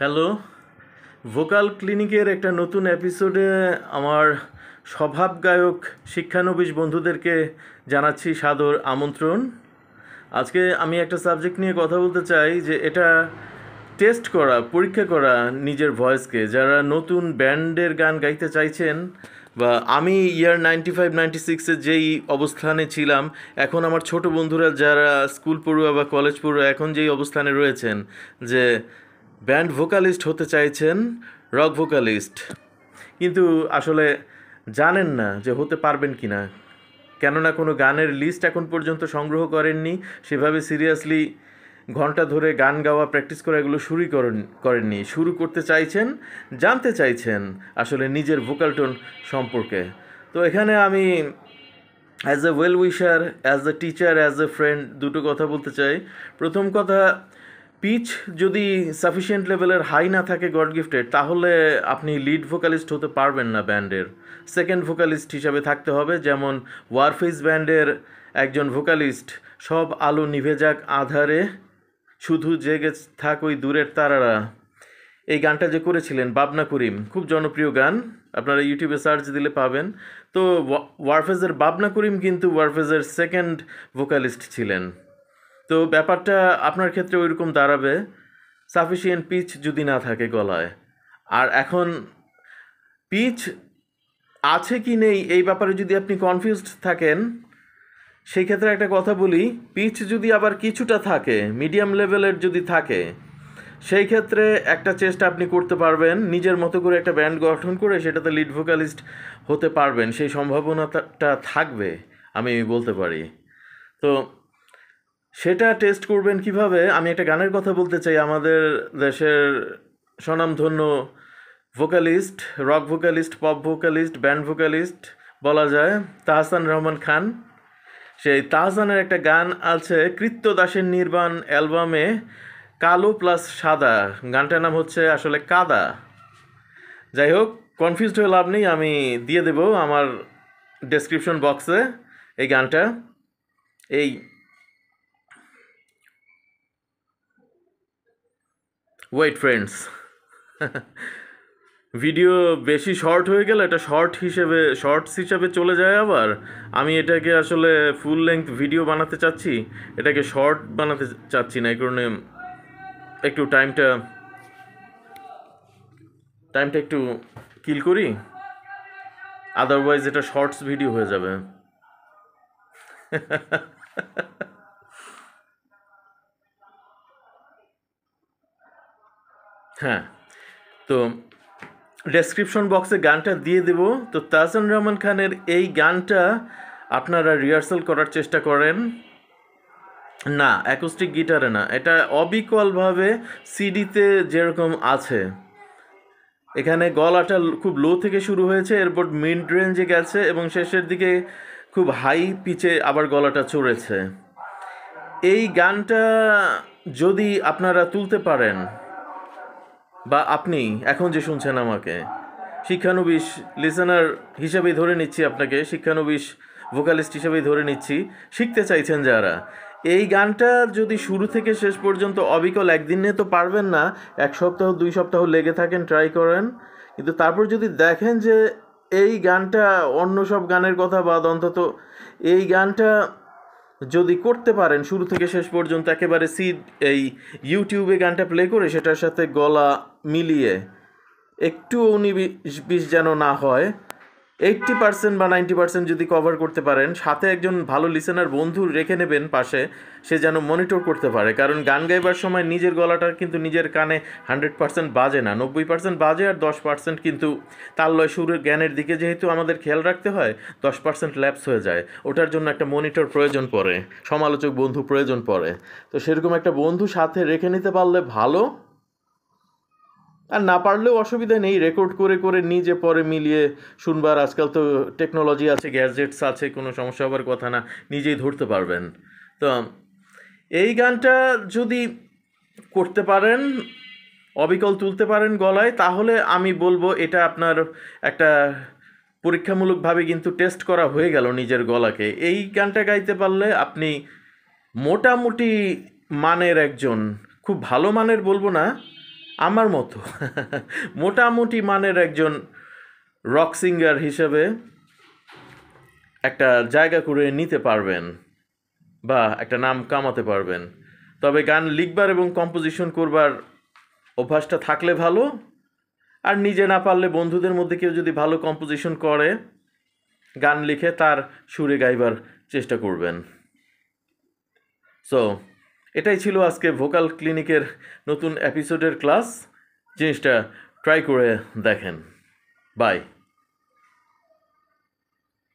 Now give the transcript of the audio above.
Hello, vocal ক্লিনিকের একটা নতুন এপিসোডে আমার স্বভাব গায়ক শিক্ষানবিশ বন্ধুদেরকে জানাচ্ছি সাদর আমন্ত্রণ। আজকে আমি একটা সাবজেক্ট নিয়ে কথা বলতে চাই যে এটা টেস্ট করা, পরীক্ষা করা নিজের ভয়েসকে। যারা নতুন ব্যান্ডের গান গাইতে চাইছেন, বা আমি ইয়ার 95-96-এ যেই অবস্থানে ছিলাম, এখন আমার ছোট বন্ধুরা যারা স্কুল পড়ুয়া বা কলেজ পড়ুয়া এখন যেই অবস্থানে রয়েছেন, যে ব্যান্ড ভোকালিস্ট হতে চাইছেন, রক ভোকালিস্ট, কিন্তু আসলে জানেন না যে হতে পারবেন কি না, কেননা কোনো গানের লিস্ট এখন পর্যন্ত সংগ্রহ করেননি, সেভাবে সিরিয়াসলি ঘন্টা ধরে গান গাওয়া প্র্যাকটিস করা এগুলো শুরুই করেননি। শুরু করতে চাইছেন, জানতে চাইছেন আসলে নিজের ভোকাল টোন সম্পর্কে। তো এখানে আমি as a well উইশার, as a teacher, as a friend দুটো কথা বলতে চাই। প্রথম কথা, পিচ যদি সাফিসিয়েন্ট লেভেলের হাই না থাকে গড গিফটেড, তাহলে আপনি লিড ভোকালিস্ট হতে পারবেন না ব্যান্ডের। সেকেন্ড ভোকালিস্ট হিসাবে থাকতে হবে, যেমন ওয়ারফেস ব্যান্ডের একজন ভোকালিস্ট সব আলো নিভে যাক আধারে, শুধু জেগে থাক ওই দূরের তারারা, এই গানটা যে করেছিলেন বাবনা করিম, খুব জনপ্রিয় গান, আপনারা ইউটিউবে সার্চ দিলে পাবেন। তো ওয়ারফেজের বাবনা করিম কিন্তু ওয়ারফেজের সেকেন্ড ভোকালিস্ট ছিলেন। তো ব্যাপারটা আপনার ক্ষেত্রে ওইরকম দাঁড়াবে, সাফিসিয়েন্ট পিচ যদি না থাকে গলায়। আর এখন পিচ আছে কি নেই এই ব্যাপারে যদি আপনি কনফিউজড থাকেন, সেই ক্ষেত্রে একটা কথা বলি, পিচ যদি আবার কিছুটা থাকে, মিডিয়াম লেভেলের যদি থাকে, সেই ক্ষেত্রে একটা চেষ্টা আপনি করতে পারবেন, নিজের মতো করে একটা ব্যান্ড গঠন করে সেটাতে লিড ভোকালিস্ট হতে পারবেন, সেই সম্ভাবনাটা থাকবে, আমি বলতে পারি। তো সেটা টেস্ট করবেন কিভাবে, আমি একটা গানের কথা বলতে চাই। আমাদের দেশের স্বনামধন্য vocalist, rock vocalist, pop vocalist, band vocalist বলা যায়, তাহসান রহমান খান। সেই তাহসানের একটা গান আছে কৃত্যদাসের নির্বাণ অ্যালবামে, কালো প্লাস সাদা, গানটার নাম হচ্ছে আসলে কাদা। যাই হোক, কনফিউজড হয়ে লাভ নেই, আমি দিয়ে দেব আমার ডেসক্রিপশন বক্সে এই গানটা। এই ওয়েট ফ্রেন্ডস, ভিডিও বেশি শর্ট হয়ে গেলে এটা শর্টস হিসেবে চলে যায়। আবার আমি এটাকে আসলে ফুল লেংথ ভিডিও বানাতে চাচ্ছি, এটাকে শর্ট বানাতে চাচ্ছি না, এই কারণে একটু টাইমটা একটু কিল করি, আদারওয়াইজ এটা শর্টস ভিডিও হয়ে যাবে। হ্যাঁ, তো ডেসক্রিপশন বক্সে গানটা দিয়ে দেব। তো তাহসান রহমান খানের এই গানটা আপনারা রিহার্সাল করার চেষ্টা করেন, না অ্যাকোস্টিক গিটারে না, এটা অবিকলভাবে সিডিতে যেরকম আছে, এখানে গলাটা খুব লো থেকে শুরু হয়েছে, এরপর মিড রেঞ্জে গেছে এবং শেষের দিকে খুব হাই পিচে আবার গলাটা চড়েছে। এই গানটা যদি আপনারা তুলতে পারেন, বা আপনি এখন যে শুনছেন আমাকে, শিক্ষানবিশ লিসেনার হিসেবেই ধরে নিচ্ছি, আপনাকে শিক্ষানবিশ ভোকালিস্ট হিসেবেই ধরে নিচ্ছি, শিখতে চাইছেন যারা, এই গানটা যদি শুরু থেকে শেষ পর্যন্ত অবিকল, একদিনে তো পারবেন না, 1 সপ্তাহ 2 সপ্তাহ লেগে থাকেন, ট্রাই করেন, কিন্তু তারপর যদি দেখেন যে এই গানটা অন্য সব গানের কথা বাদ, অন্তত এই গানটা যদি করতে পারেন শুরু থেকে শেষ পর্যন্ত একেবারে এই ইউটিউবে গানটা প্লে করে সেটার সাথে গলা মিলিয়ে, একটু 19-20 যেন না হয়, 80% বা 90% যদি কভার করতে পারেন, সাথে একজন ভালো লিসেনার বন্ধু রেখে নেবেন পাশে, সে যেন মনিটর করতে পারে। কারণ গান গাইবার সময় নিজের গলাটা কিন্তু নিজের কানে 100% বাজে না, 90% বাজে, আর 10% কিন্তু তাল লয় সুরের জ্ঞানের দিকে যেহেতু আমাদের খেয়াল রাখতে হয়, 10% ল্যাপস হয়ে যায়, ওটার জন্য একটা মনিটর প্রয়োজন পড়ে, সমালোচক বন্ধু প্রয়োজন পড়ে। তো সেরকম একটা বন্ধু সাথে রেখে নিতে পারলে ভালো, আর না পারলেও অসুবিধা নেই, রেকর্ড করে করে নিজে পরে মিলিয়ে শুনবার, আজকাল তো টেকনোলজি আছে, গ্যাজেটস আছে, কোনো সমস্যা হবার কথা না, নিজেই ধরতে পারবেন। তো এই গানটা যদি করতে পারেন, অবিকল তুলতে পারেন গলায়, তাহলে আমি বলবো এটা আপনার একটা পরীক্ষামূলকভাবে কিন্তু টেস্ট করা হয়ে গেল নিজের গলাকে। এই গানটা গাইতে পারলে আপনি মোটামুটি মানের একজন, খুব ভালো মানের বলবো না, আমার মতো মোটামুটি মানের একজন রক সিঙ্গার হিসেবে একটা জায়গা করে নিতে পারবেন বা একটা নাম কামাতে পারবেন। তবে গান লিখবার এবং কম্পোজিশন করবার অভ্যাসটা থাকলে ভালো, আর নিজে না পারলে বন্ধুদের মধ্যে কেউ যদি ভালো কম্পোজিশন করে গান লিখে তার সুরে গাইবার চেষ্টা করবেন। সো এটাই ছিল আজকে ভোকাল ক্লিনিকের নতুন এপিসোডের ক্লাস। জিনিসটা ট্রাই করে দেখেন। বাই।